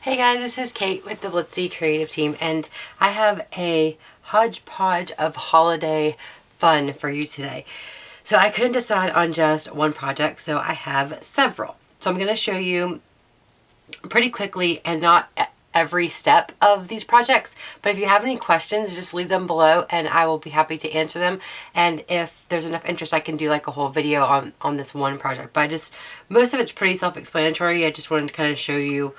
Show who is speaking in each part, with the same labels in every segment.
Speaker 1: Hey guys, this is Kate with the Blitzy Creative Team, and I have a hodgepodge of holiday fun for you today. So I couldn't decide on just one project, so I have several. So I'm going to show you pretty quickly and not every step of these projects, but if you have any questions, just leave them below and I will be happy to answer them. And if there's enough interest, I can do like a whole video on this one project. But most of it's pretty self-explanatory. I just wanted to kind of show you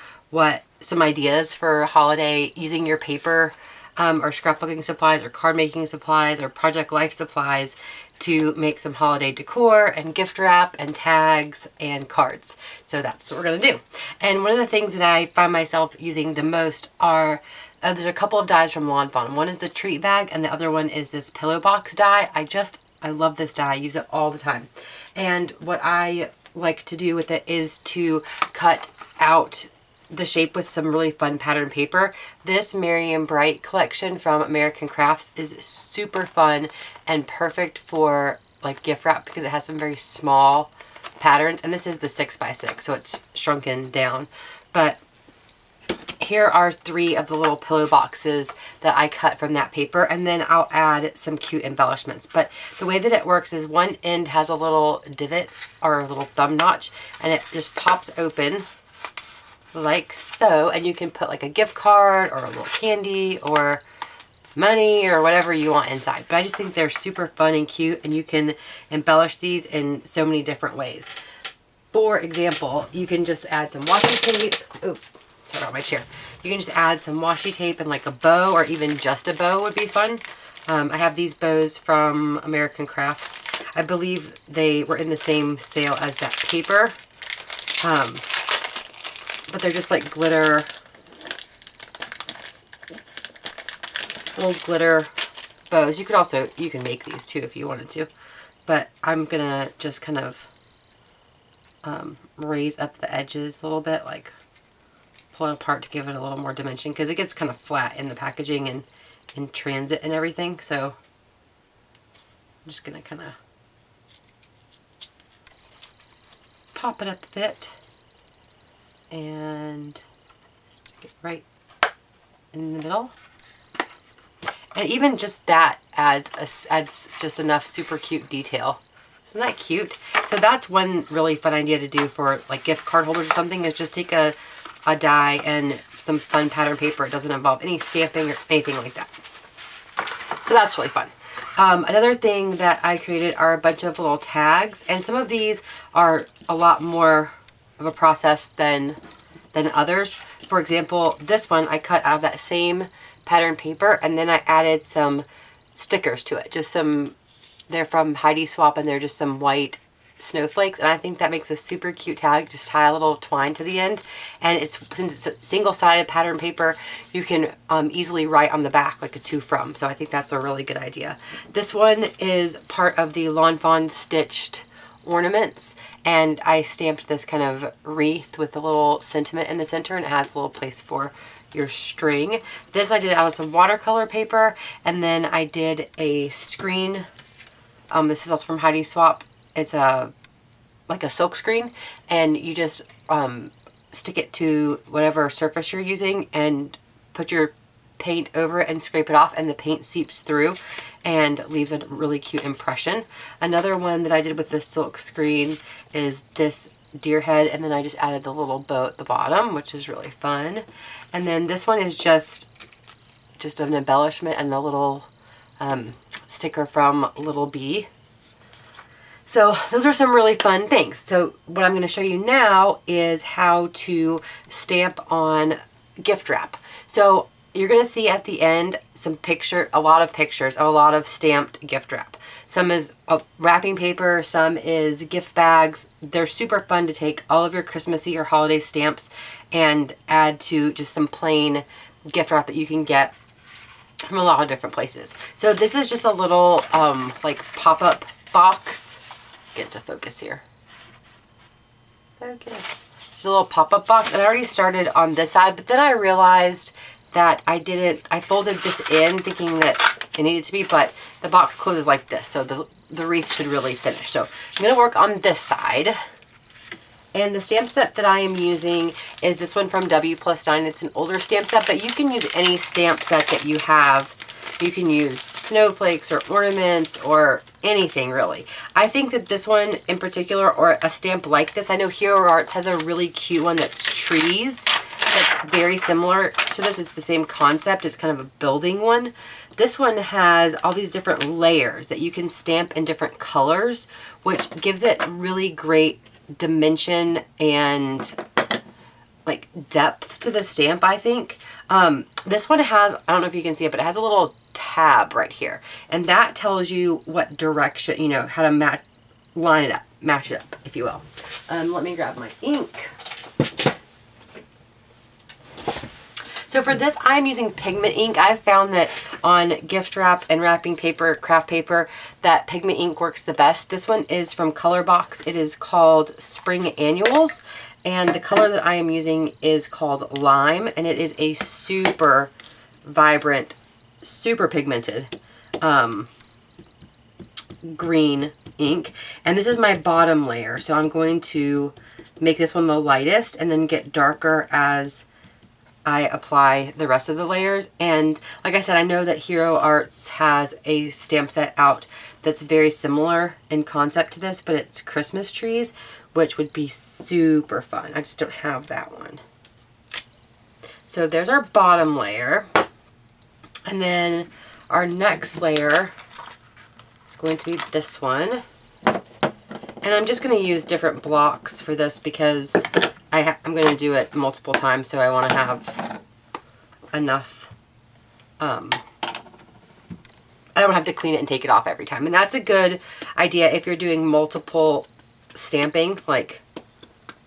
Speaker 1: some ideas for holiday using your paper or scrapbooking supplies or card making supplies or project life supplies to make some holiday decor and gift wrap and tags and cards. So that's what we're going to do. And one of the things that I find myself using the most are there's a couple of dies from Lawn Fawn. One is the treat bag and the other one is this pillow box die. I love this die. I use it all the time. And what I like to do with it is to cut out the shape with some really fun pattern paper. This Merry & Bright collection from American Crafts is super fun and perfect for like gift wrap because it has some very small patterns, and this is the 6x6, so it's shrunken down. But here are 3 of the little pillow boxes that I cut from that paper, and then I'll add some cute embellishments. But the way that it works is one end has a little divot or a little thumb notch, and it just pops open like so, and you can put like a gift card or a little candy or money or whatever you want inside. But I just think they're super fun and cute, and you can embellish these in so many different ways. For example, you can just add some washi tape. Oh, sorry about my chair. You can just add some washi tape and like a bow, or even just a bow would be fun. I have these bows from American Crafts. I believe they were in the same sale as that paper. But they're just like glitter, little glitter bows. You can make these too if you wanted to, but I'm gonna just kind of raise up the edges a little bit, like pull it apart to give it a little more dimension, because it gets kind of flat in the packaging and in transit and everything. So I'm just gonna kind of pop it up a bit and stick it right in the middle. And even just that adds just enough super cute detail. Isn't that cute? So that's one really fun idea to do for like gift card holders or something, is just take a die and some fun pattern paper. It doesn't involve any stamping or anything like that. So that's really fun. Another thing that I created are a bunch of little tags, and some of these are a lot more of a process than others. For example, this one I cut out of that same pattern paper, and then I added some stickers to it. They're from Heidi Swap, and they're just some white snowflakes, and I think that makes a super cute tag. Just tie a little twine to the end, and since it's a single-sided pattern paper, you can easily write on the back like a to from. So I think that's a really good idea. This one is part of the Lawn Fawn stitched ornaments, and I stamped this kind of wreath with a little sentiment in the center, and it has a little place for your string. This I did out of some watercolor paper, and then I did a screen. This is also from Heidi Swap. It's like a silk screen, and you just stick it to whatever surface you're using and put your paint over it and scrape it off, and the paint seeps through and leaves a really cute impression. Another one that I did with this silk screen is this deer head, and then I just added the little bow at the bottom, which is really fun. And then this one is just an embellishment and a little sticker from Little Bee. So those are some really fun things. So what I'm going to show you now is how to stamp on gift wrap. So you're going to see at the end a lot of pictures of a lot of stamped gift wrap. Some is wrapping paper, some is gift bags. They're super fun to take all of your Christmassy or holiday stamps and add to just some plain gift wrap that you can get from a lot of different places. So this is just a little like pop-up box. Get to focus here. Focus. Just a little pop-up box. And I already started on this side, but then I realized that I folded this in thinking that it needed to be, but the box closes like this, so the wreath should really finish. So I'm going to work on this side, And the stamp set that I am using is this one from W+9. It's an older stamp set, but you can use any stamp set that you have. You can use snowflakes or ornaments or anything really. I think that this one in particular, or a stamp like this, I know Hero Arts has a really cute one that's trees. That's very similar to this. It's the same concept. It's kind of a building one. This one has all these different layers that you can stamp in different colors, which gives it really great dimension and like depth to the stamp, I think. This one has, I don't know if you can see it, but it has a little tab right here. And that tells you what direction, you know, how to line it up, match it up, if you will. Let me grab my ink. So for this, I'm using pigment ink. I've found that on gift wrap and wrapping paper, craft paper, that pigment ink works the best. This one is from Colorbox. It is called Spring Annuals. And the color that I am using is called Lime. And it is a super vibrant, super pigmented green ink. And this is my bottom layer. So I'm going to make this one the lightest and then get darker as I apply the rest of the layers. And like I said, I know that Hero Arts has a stamp set out that's very similar in concept to this, but it's Christmas trees, which would be super fun. I just don't have that one. So there's our bottom layer. And then our next layer is going to be this one. And I'm just going to use different blocks for this because I'm going to do it multiple times, so I want to have enough. I don't have to clean it and take it off every time. And that's a good idea if you're doing multiple stamping, like,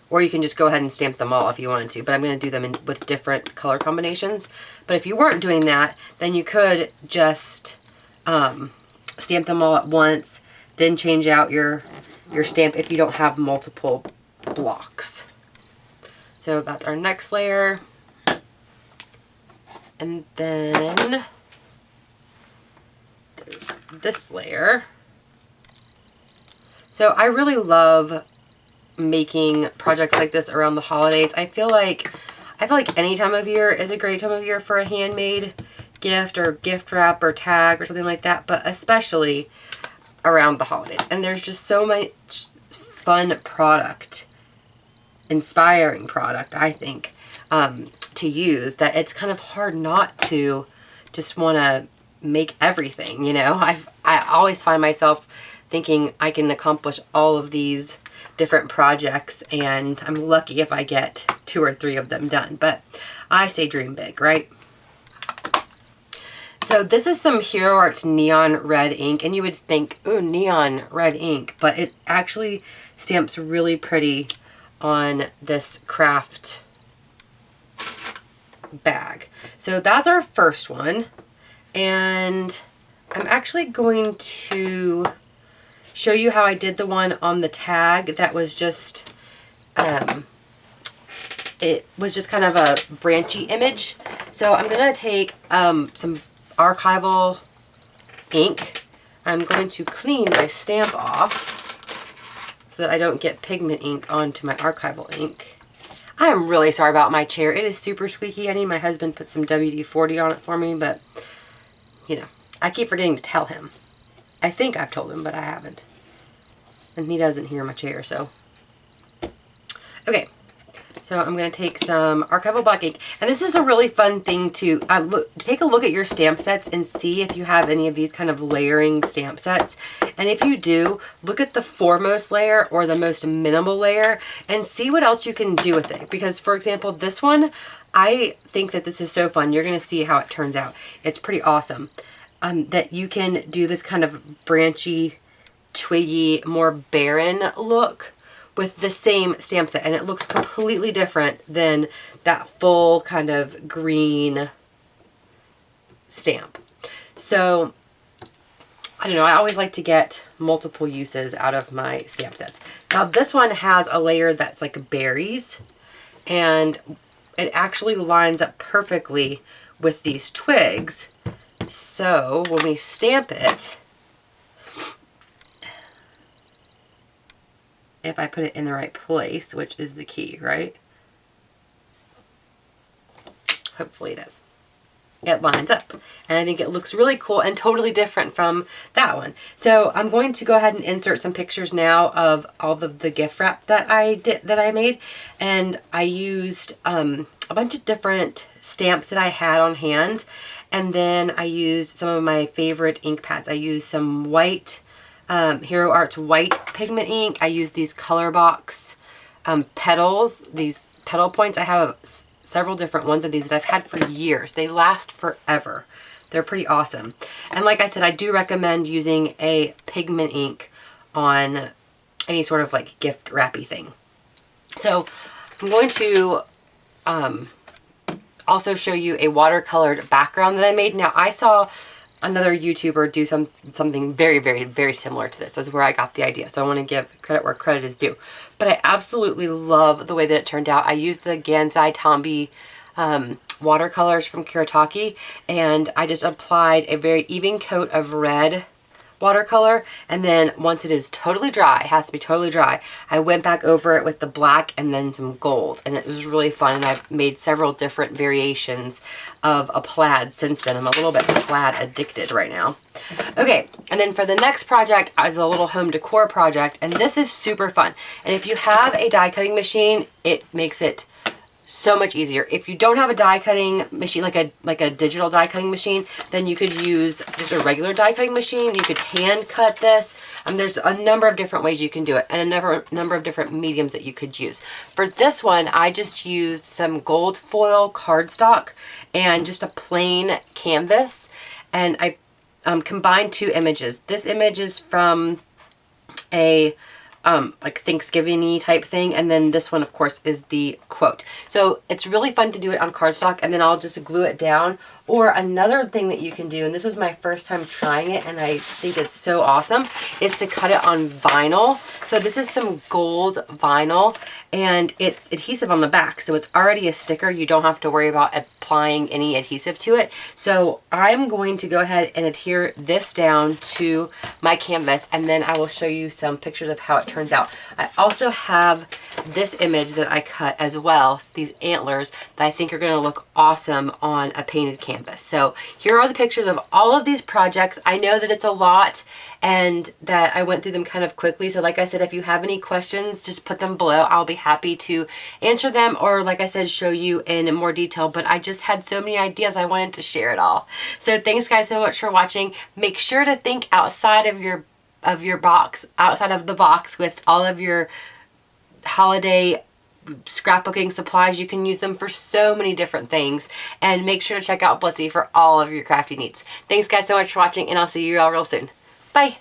Speaker 1: or you can just go ahead and stamp them all if you wanted to. But I'm going to do them with different color combinations. But if you weren't doing that, then you could just stamp them all at once, then change out your stamp if you don't have multiple blocks. So that's our next layer. And then there's this layer. So I really love making projects like this around the holidays. I feel like any time of year is a great time of year for a handmade gift or gift wrap or tag or something like that, but especially around the holidays. And there's just so much fun product, inspiring product, I think, to use, that it's kind of hard not to just want to make everything, you know. I always find myself thinking I can accomplish all of these different projects, and I'm lucky if I get 2 or 3 of them done, but I say dream big, right? So this is some Hero Arts neon red ink, and you would think, ooh, neon red ink, but it actually stamps really pretty on this craft bag. So that's our first one, and I'm actually going to show you how I did the one on the tag that was just it was just kind of a branchy image. So I'm gonna take some archival ink. I'm going to clean my stamp off so that I don't get pigment ink onto my archival ink. I am really sorry about my chair. It is super squeaky. I need my husband to put some WD-40 on it for me, but you know, I keep forgetting to tell him. I think I've told him, but I haven't. And he doesn't hear my chair, so. Okay, so I'm going to take some archival black ink. And this is a really fun thing to take a look at your stamp sets and see if you have any of these kind of layering stamp sets. And if you do, look at the foremost layer or the most minimal layer and see what else you can do with it. Because, for example, this one, I think that this is so fun. You're going to see how it turns out. It's pretty awesome. That you can do this kind of branchy, twiggy, more barren look with the same stamp set, and it looks completely different than that full kind of green stamp. So I don't know, I always like to get multiple uses out of my stamp sets. Now this one has a layer that's like berries, and it actually lines up perfectly with these twigs. So when we stamp it, if I put it in the right place, which is the key, right? Hopefully it is. It lines up, and I think it looks really cool and totally different from that one. So I'm going to go ahead and insert some pictures now of all of the gift wrap that I made, and I used a bunch of different stamps that I had on hand, and then I used some of my favorite ink pads. I used some white Hero Arts white pigment ink. I used these color box petals, these petal points. I have several different ones of these that I've had for years. They last forever. They're pretty awesome. And like I said, I do recommend using a pigment ink on any sort of like gift wrappy thing. So I'm going to also show you a watercolored background that I made. Now I saw another YouTuber do something very, very, very similar to this. That's where I got the idea. So I want to give credit where credit is due. But I absolutely love the way that it turned out. I used the Gansai Tombi watercolors from Kuretake, and I just applied a very even coat of red watercolor, and then once it is totally dry, it has to be totally dry, I went back over it with the black and then some gold, and it was really fun. And I've made several different variations of a plaid since then. I'm a little bit plaid addicted right now. Okay, and then for the next project is a little home decor project, and this is super fun. And if you have a die cutting machine, it makes it so much easier. If you don't have a die cutting machine, like a digital die cutting machine, then you could use just a regular die cutting machine. You could hand cut this. There's a number of different ways you can do it, and a number of different mediums that you could use. For this one, I just used some gold foil cardstock and just a plain canvas, and I combined two images. This image is from a like Thanksgiving-y type thing, and then this one of course is the quote. So it's really fun to do it on cardstock, and then I'll just glue it down. Or another thing that you can do, and this was my first time trying it and I think it's so awesome, is to cut it on vinyl. So this is some gold vinyl, and it's adhesive on the back, so it's already a sticker. You don't have to worry about applying any adhesive to it. So I'm going to go ahead and adhere this down to my canvas, and then I will show you some pictures of how it turns out. I also have this image that I cut as well, these antlers that I think are going to look awesome on a painted canvas. So here are the pictures of all of these projects. I know that it's a lot and that I went through them kind of quickly. So like I said, if you have any questions, just put them below. I'll be happy to answer them, or like I said, show you in more detail. But I just had so many ideas, I wanted to share it all. So thanks guys so much for watching. Make sure to think outside of your box, outside of the box with all of your holiday scrapbooking supplies. You can use them for so many different things, and make sure to check out Blitzy for all of your crafty needs. Thanks guys so much for watching, and I'll see you all real soon. Bye.